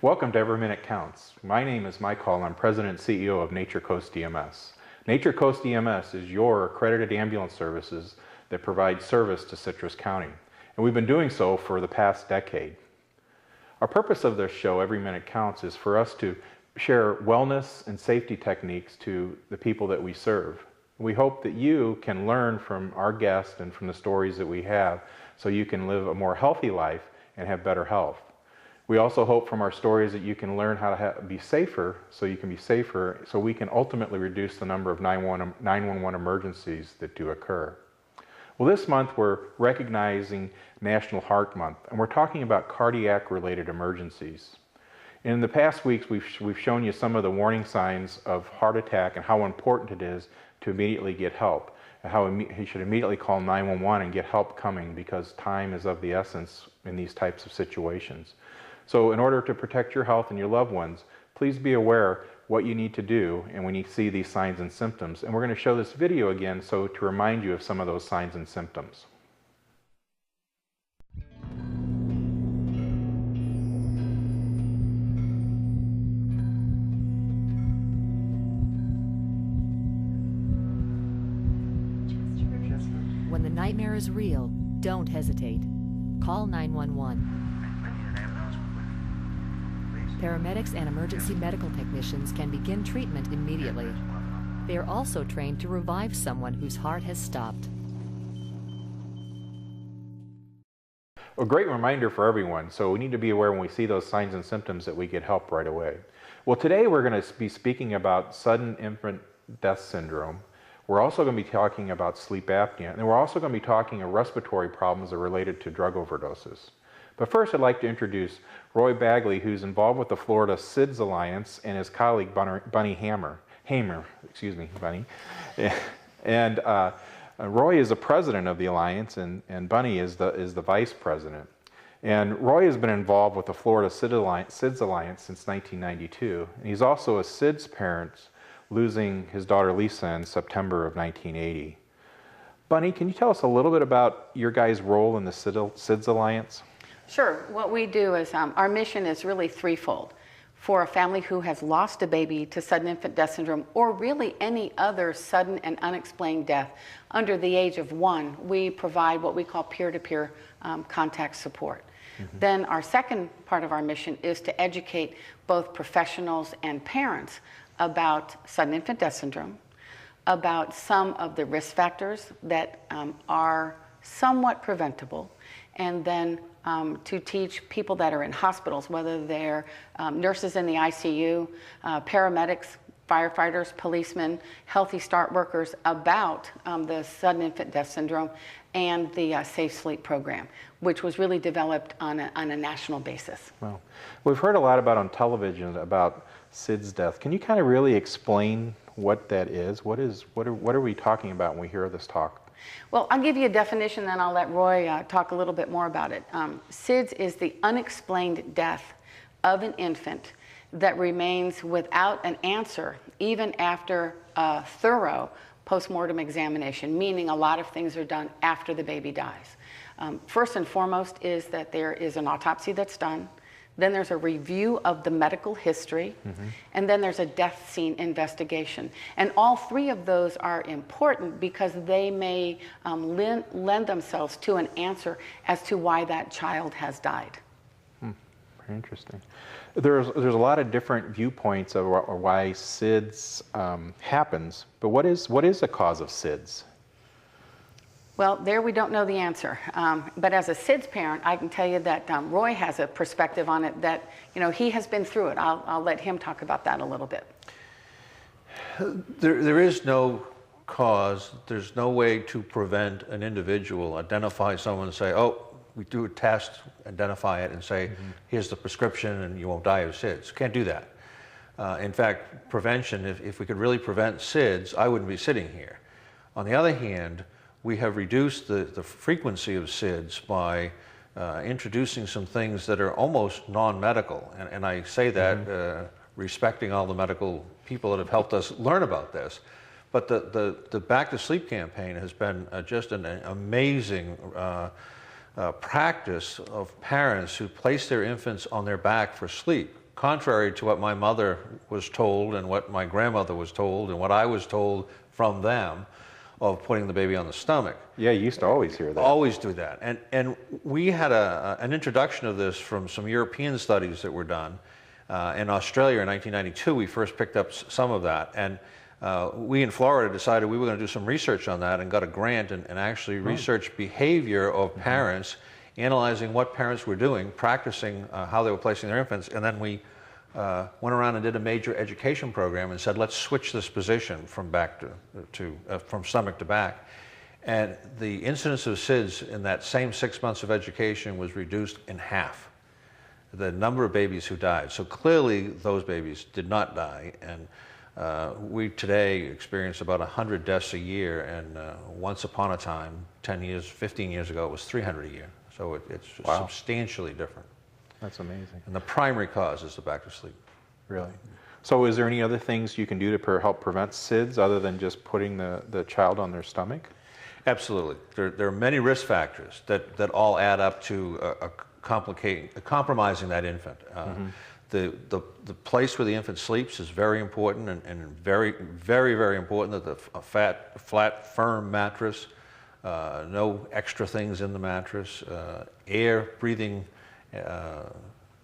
Welcome to Every Minute Counts. My name is Mike Hall. I'm President and CEO of Nature Coast EMS. Nature Coast EMS is your accredited ambulance services that provide service to Citrus County. And we've been doing so for the past decade. Our purpose of this show, Every Minute Counts, is for us to share wellness and safety techniques to the people that we serve. We hope that you can learn from our guests and from the stories that we have so you can live a more healthy life and have better health. We also hope from our stories that you can learn how to be safer, so you can be safer, so we can ultimately reduce the number of 911 emergencies that do occur. Well, this month we're recognizing National Heart Month, and we're talking about cardiac-related emergencies. In the past weeks, we've shown you some of the warning signs of heart attack and how important it is to immediately get help, and how you should immediately call 911 and get help coming, because time is of the essence in these types of situations. So in order to protect your health and your loved ones, please be aware what you need to do and when you see these signs and symptoms. And we're going to show this video again so to remind you of some of those signs and symptoms. When the nightmare is real, don't hesitate. Call 911. Paramedics and emergency medical technicians can begin treatment immediately. They are also trained to revive someone whose heart has stopped. A great reminder for everyone, so we need to be aware when we see those signs and symptoms that we get help right away. Well, today we're going to be speaking about sudden infant death syndrome. We're also going to be talking about sleep apnea, and we're also going to be talking about respiratory problems that are related to drug overdoses. But first, I'd like to introduce Roy Bagley, who's involved with the Florida SIDS Alliance, and his colleague Bunny Hamer. Excuse me, Bunny. And Roy is the president of the alliance, and Bunny is the vice president. And Roy has been involved with the Florida SIDS Alliance since 1992. And he's also a SIDS parent, losing his daughter Lisa in September of 1980. Bunny, can you tell us a little bit about your guys' role in the SIDS Alliance? Sure. What we do is our mission is really threefold. For a family who has lost a baby to sudden infant death syndrome, or really any other sudden and unexplained death under the age of 1, we provide what we call peer-to-peer contact support. Mm-hmm. Then our second part of our mission is to educate both professionals and parents about sudden infant death syndrome, about some of the risk factors that are somewhat preventable, and then to teach people that are in hospitals, whether they're nurses in the ICU, paramedics, firefighters, policemen, Healthy Start workers, about the sudden infant death syndrome and the Safe Sleep program, which was really developed on a national basis. Well, we've heard a lot about on television about SIDS death. Can you kind of really explain what that is? What are we talking about when we hear this talk? Well, I'll give you a definition, then I'll let Roy talk a little bit more about it. SIDS is the unexplained death of an infant that remains without an answer even after a thorough postmortem examination, meaning a lot of things are done after the baby dies. First and foremost is that there is an autopsy that's done. Then there's a review of the medical history, and then there's a death scene investigation. And all three of those are important because they may lend themselves to an answer as to why that child has died. Very interesting. There's a lot of different viewpoints of why SIDS happens, but what is the cause of SIDS? Well, there we don't know the answer. But as a SIDS parent, I can tell you that Roy has a perspective on it that, he has been through it. I'll let him talk about that a little bit. There is no cause. There's no way to prevent an individual, identify someone and say, oh, we do a test, identify it, and say, here's the prescription and you won't die of SIDS. Can't do that. In fact, prevention, if we could really prevent SIDS, I wouldn't be sitting here. On the other hand, we have reduced the frequency of SIDS by introducing some things that are almost non-medical. And I say that respecting all the medical people that have helped us learn about this. But the Back to Sleep campaign has been just an amazing practice of parents who place their infants on their back for sleep, contrary to what my mother was told and what my grandmother was told and what I was told from them of putting the baby on the stomach. Yeah, you used to always hear that. Always do that. And we had an introduction of this from some European studies that were done. In Australia in 1992, we first picked up some of that. And we in Florida decided we were going to do some research on that and got a grant and actually researched behavior of parents, analyzing what parents were doing, practicing how they were placing their infants. And then we went around and did a major education program and said, let's switch this position from back from stomach to back. And the incidence of SIDS in that same 6 months of education was reduced in half, the number of babies who died. So clearly those babies did not die. And we today experience about 100 deaths a year. And once upon a time, 10 years, 15 years ago, it was 300 a year. So it's substantially different. That's amazing. And the primary cause is the back to sleep. Really? So is there any other things you can do to help prevent SIDS other than just putting the child on their stomach? Absolutely. There are many risk factors that all add up to compromising that infant. The place where the infant sleeps is very important and very, very, very important that a flat, firm mattress, no extra things in the mattress, air, breathing,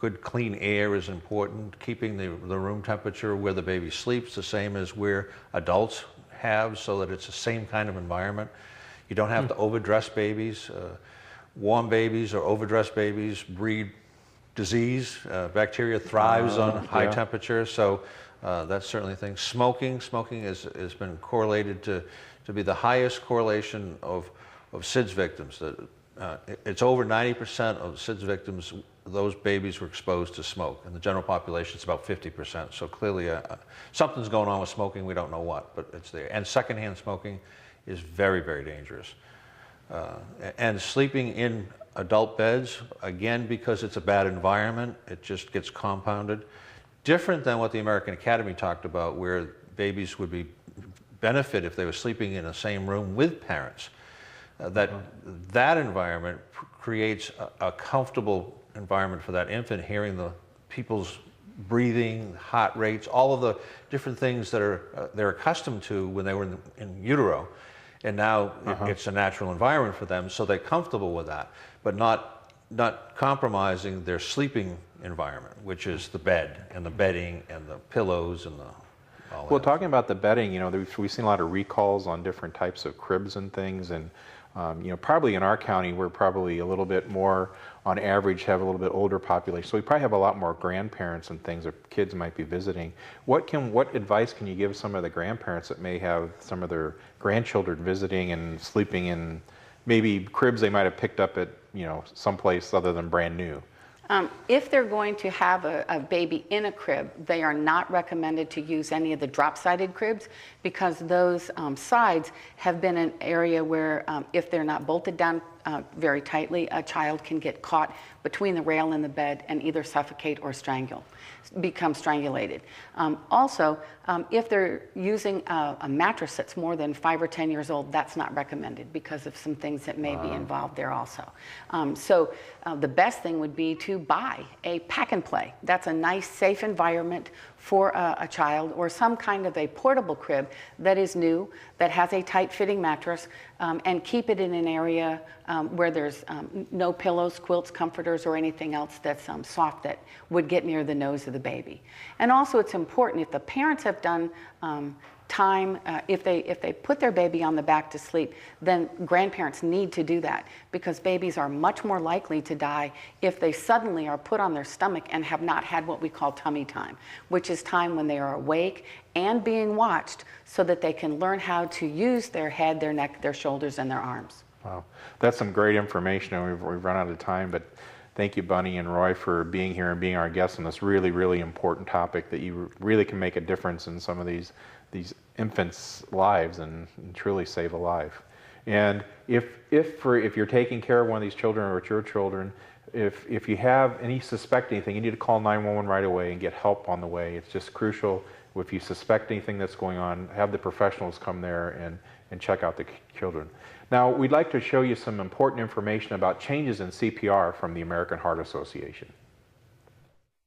good clean air is important. Keeping the room temperature where the baby sleeps the same as where adults have, so that it's the same kind of environment. You don't have to overdress babies. Warm babies or overdressed babies breed disease. Bacteria thrives on high temperature, so that's certainly a thing. Smoking has been correlated to be the highest correlation of SIDS victims. It's over 90% of SIDS victims, those babies were exposed to smoke. In the general population, it's about 50%. So clearly something's going on with smoking, we don't know what, but it's there. And secondhand smoking is very, very dangerous. And sleeping in adult beds, again, because it's a bad environment, it just gets compounded. Different than what the American Academy talked about, where babies would benefit if they were sleeping in the same room with parents. That environment creates a comfortable environment for that infant, hearing the people's breathing, heart rates, all of the different things that they're accustomed to when they were in utero. And now it's a natural environment for them, so they're comfortable with that, but not compromising their sleeping environment, which is the bed and the bedding and the pillows and all that. Well, talking about the bedding, we've seen a lot of recalls on different types of cribs and things, and probably in our county, we're probably a little bit more, on average, have a little bit older population. So we probably have a lot more grandparents and things, or kids might be visiting. What advice can you give some of the grandparents that may have some of their grandchildren visiting and sleeping in maybe cribs they might have picked up at, someplace other than brand new? If they're going to have a baby in a crib, they are not recommended to use any of the drop-sided cribs, because those sides have been an area where if they're not bolted down very tightly, a child can get caught between the rail and the bed and either suffocate or become strangulated. Also, if they're using a mattress that's more than 5 or 10 years old, that's not recommended because of some things that may be involved there also. So the best thing would be to buy a pack and play. That's a nice, safe environment for a child, or some kind of a portable crib that is new, that has a tight-fitting mattress, and keep it in an area where there's no pillows, quilts, comforters, or anything else that's soft that would get near the nose of the baby. And also, it's important, if the parents have done time, if they put their baby on the back to sleep, then grandparents need to do that, because babies are much more likely to die if they suddenly are put on their stomach and have not had what we call tummy time, which is time when they are awake and being watched, so that they can learn how to use their head, their neck, their shoulders, and their arms. Wow, that's some great information, and we've run out of time, but thank you, Bunny and Roy, for being here and being our guests on this really, really important topic that you really can make a difference in some of these infants' lives and truly save a life. And if you're taking care of one of these children or it's your children, if you have any suspect anything, you need to call 911 right away and get help on the way. It's just crucial. If you suspect anything that's going on, have the professionals come there and check out the children. Now, we'd like to show you some important information about changes in CPR from the American Heart Association.